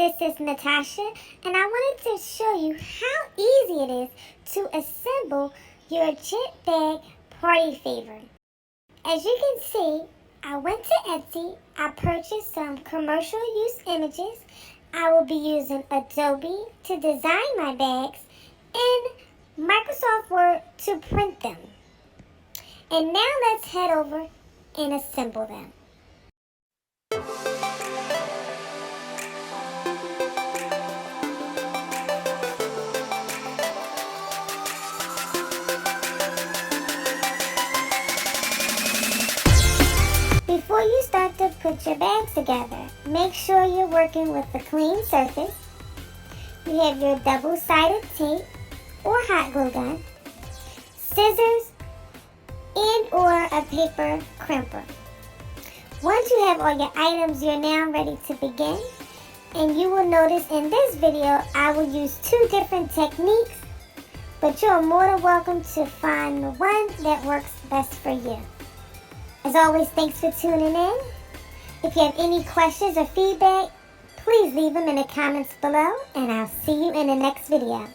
this is Natasha, and I wanted to show you how easy it is to assemble your chip bag party favor. As you can see, I went to Etsy, I purchased some commercial use images. I will be using Adobe to design my bags and Microsoft Word to print them. And now let's head over and assemble them. Before you start to put your bags together, make sure you're working with a clean surface. You have your double-sided tape or hot glue gun, scissors, and or a paper crimper. Once you have all your items, you're now ready to begin. And you will notice in this video, I will use two different techniques, but you're more than welcome to find the one that works best for you. As always, thanks for tuning in. If you have any questions or feedback, please leave them in the comments below, and I'll see you in the next video.